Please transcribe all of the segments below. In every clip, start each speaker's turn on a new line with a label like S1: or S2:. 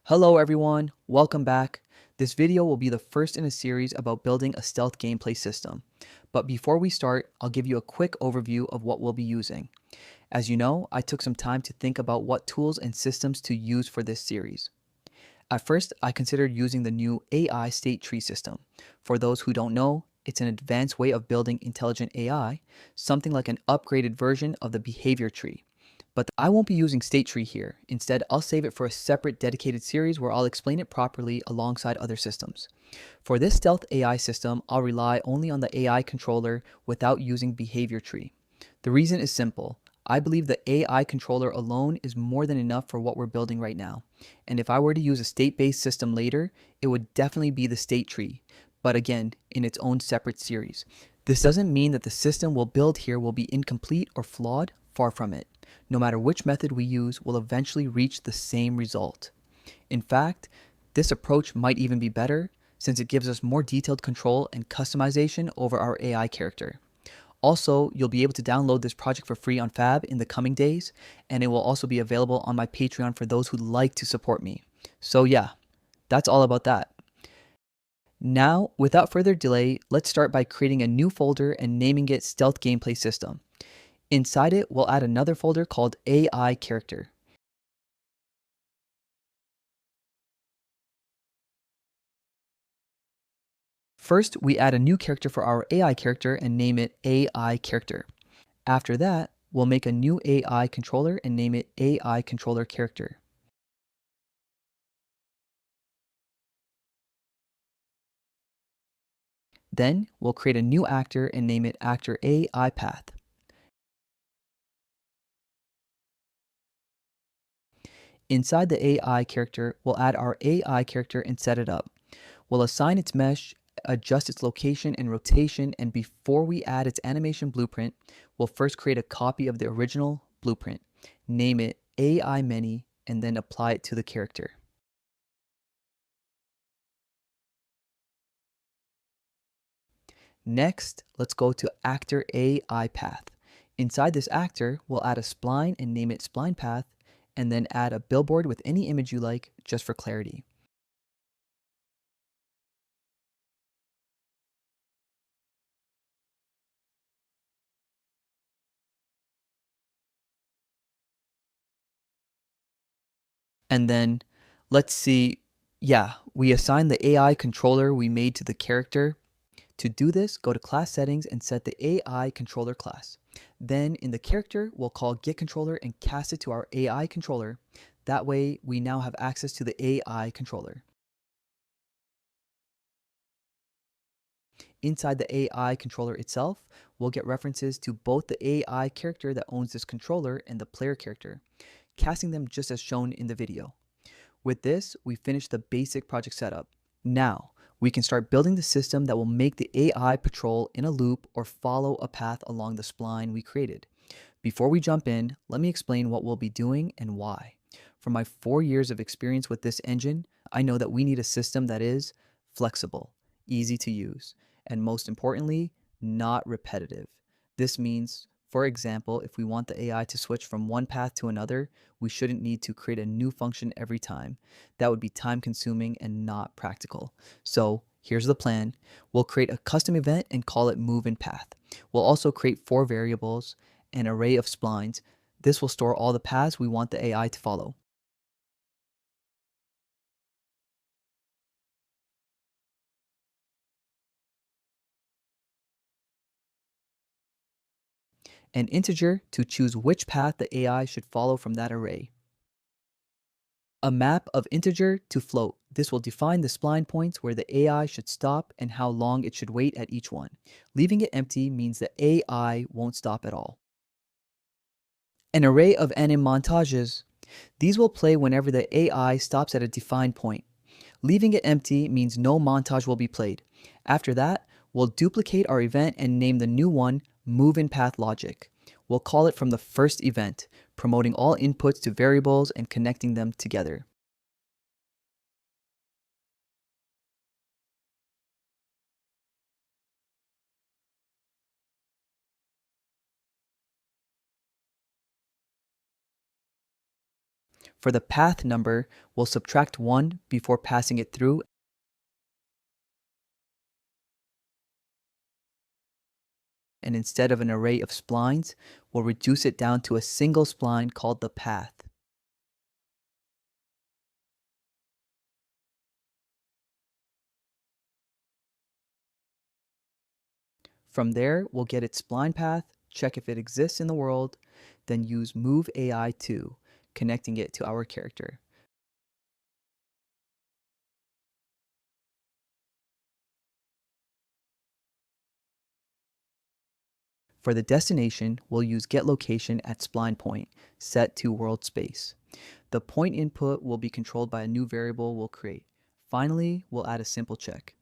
S1: Hello everyone, welcome back. This video will be the first in a series about building a stealth gameplay system. But before we start, I'll give you a quick overview of what we'll be using. As you know, I took some time to think about what tools and systems to use for this series. At first, I considered using the new AI state tree system. For those who don't know, it's an advanced way of building intelligent AI, something like an upgraded version of the behavior tree. But I won't be using state tree here. Instead, I'll save it for a separate dedicated series where I'll explain it properly alongside other systems. For this stealth AI system, I'll rely only on the AI controller without using behavior tree. The reason is simple. I believe the AI controller alone is more than enough for what we're building right now. And if I were to use a state-based system later, it would definitely be the state tree, but again, in its own separate series. This doesn't mean that the system we'll build here will be incomplete or flawed, far from it. No matter which method we use, we'll eventually reach the same result. In fact, this approach might even be better since it gives us more detailed control and customization over our AI character. Also, you'll be able to download this project for free on Fab in the coming days, and it will also be available on my Patreon for those who'd like to support me. So yeah, that's all about that. Now, without further delay, let's start by creating a new folder and naming it Stealth Gameplay System. Inside it, we'll add another folder called AI Character. First, we add a new character for our AI character and name it AI Character. After that, we'll make a new AI controller and name it AI Controller Character. Then, we'll create a new actor and name it Actor AI Path. Inside the AI character, we'll add our AI character and set it up. We'll assign its mesh, adjust its location and rotation, and before we add its animation blueprint, we'll first create a copy of the original blueprint, name it AI Many, and then apply it to the character. Next, let's go to Actor AI Path. Inside this actor, we'll add a spline and name it Spline Path, and then add a billboard with any image you like, just for clarity. And then let's see, we assign the AI controller we made to the character. To do this, go to class settings and set the AI controller class. Then in the character, we'll call getController and cast it to our AI controller. That way, we now have access to the AI controller. Inside the AI controller itself, we'll get references to both the AI character that owns this controller and the player character, casting them just as shown in the video. With this, we finished the basic project setup. Now, we can start building the system that will make the AI patrol in a loop or follow a path along the spline we created. Before we jump in, let me explain what we'll be doing and why. From my 4 years of experience with this engine, I know that we need a system that is flexible, easy to use, and most importantly, not repetitive. This means, for example, if we want the AI to switch from one path to another, we shouldn't need to create a new function every time. That would be time consuming and not practical. So here's the plan. We'll create a custom event and call it move in path. We'll also create 4 variables, an array of splines. This will store all the paths we want the AI to follow. An integer to choose which path the AI should follow from that array. A map of integer to float. This will define the spline points where the AI should stop and how long it should wait at each one. Leaving it empty means the AI won't stop at all. An array of anim montages. These will play whenever the AI stops at a defined point. Leaving it empty means no montage will be played. After that, we'll duplicate our event and name the new one Move in Path Logic. We'll call it from the first event, promoting all inputs to variables and connecting them together. For the path number, we'll subtract 1 before passing it through, and instead of an array of splines, we'll reduce it down to a single spline called the path. From there, we'll get its spline path, check if it exists in the world, then use move AI2, connecting it to our character. For the destination, we'll use getLocation at spline point, set to world space. The point input will be controlled by a new variable we'll create. Finally, we'll add a simple check.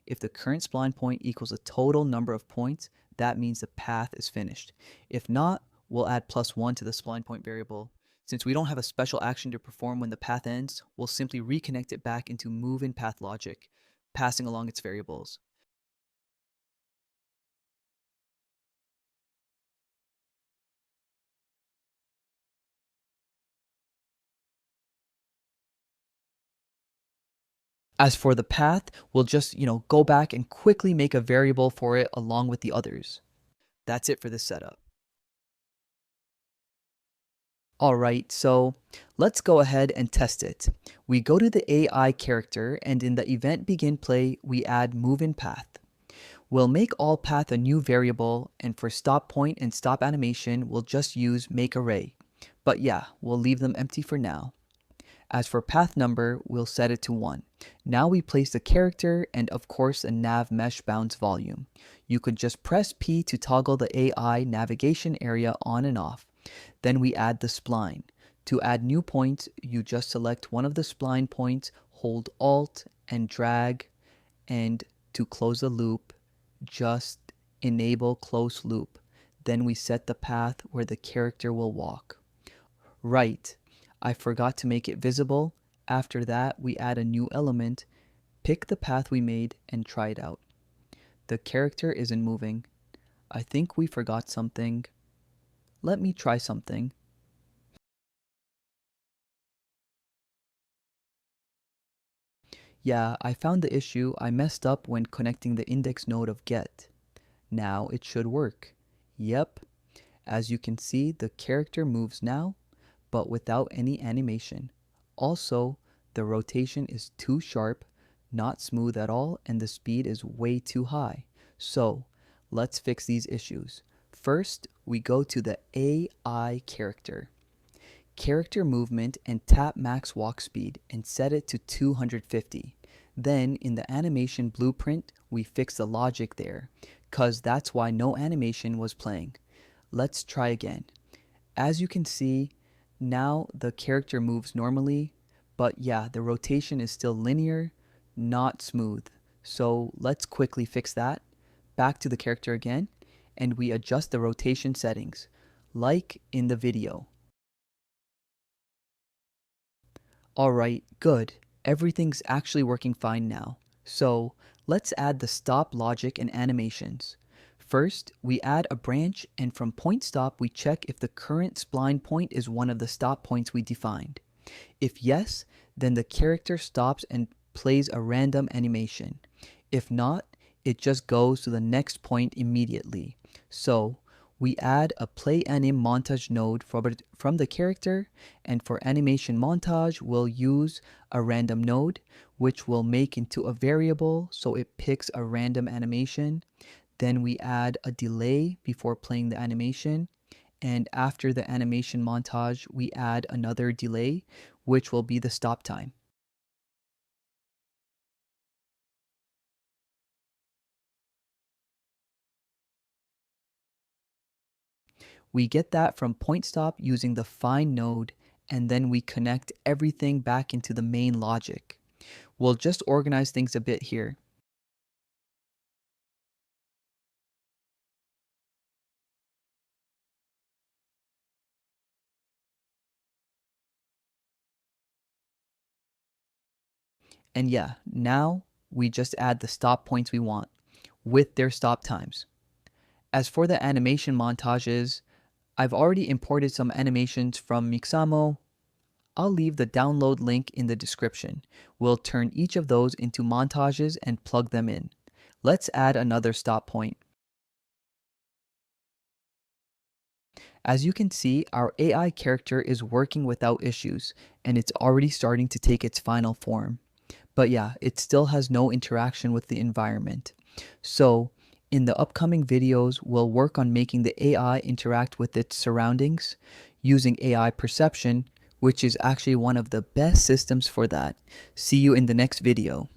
S1: If the current spline point equals the total number of points, that means the path is finished. If not, we'll add +1 to the spline point variable. Since we don't have a special action to perform when the path ends, we'll simply reconnect it back into move in path logic, passing along its variables. As for the path, we'll just, go back and quickly make a variable for it along with the others. That's it for this setup. Alright, so let's go ahead and test it. We go to the AI character, and in the event begin play, we add move in path. We'll make all path a new variable, and for stop point and stop animation, we'll just use make array. But yeah, we'll leave them empty for now. As for path number, we'll set it to 1. Now we place the character and of course a nav mesh bounds volume. You could just press P to toggle the AI navigation area on and off. Then we add the spline. To add new points, you just select one of the spline points, hold Alt and drag, and to close the loop, just enable close loop. Then we set the path where the character will walk. Right. I forgot to make it visible. After that, we add a new element, pick the path we made, and try it out. The character isn't moving. I think we forgot something. Let me try something. Yeah, I found the issue. I messed up when connecting the index node of get. Now it should work. Yep. As you can see, the character moves now, but without any animation. Also, the rotation is too sharp, not smooth at all, and the speed is way too high. So, let's fix these issues. First, we go to the AI character. Character movement and tap max walk speed and set it to 250. Then, in the animation blueprint, we fix the logic there, cause that's why no animation was playing. Let's try again. As you can see, now the character moves normally, but yeah, the rotation is still linear, not smooth. So let's quickly fix that. Back to the character again, and we adjust the rotation settings, like in the video. Alright, good. Everything's actually working fine now. So let's add the stop logic and animations. First, we add a branch, and from point stop, we check if the current spline point is one of the stop points we defined. If yes, then the character stops and plays a random animation. If not, it just goes to the next point immediately. So, we add a play anim montage node from the character, and for animation montage, we'll use a random node, which we'll make into a variable so it picks a random animation. Then we add a delay before playing the animation, and after the animation montage, we add another delay, which will be the stop time. We get that from point stop using the find node, and then we connect everything back into the main logic. We'll just organize things a bit here. And yeah, now we just add the stop points we want with their stop times. As for the animation montages, I've already imported some animations from Mixamo. I'll leave the download link in the description. We'll turn each of those into montages and plug them in. Let's add another stop point. As you can see, our AI character is working without issues, and it's already starting to take its final form. But yeah, it still has no interaction with the environment. So, in the upcoming videos, we'll work on making the AI interact with its surroundings using AI perception, which is actually one of the best systems for that. See you in the next video.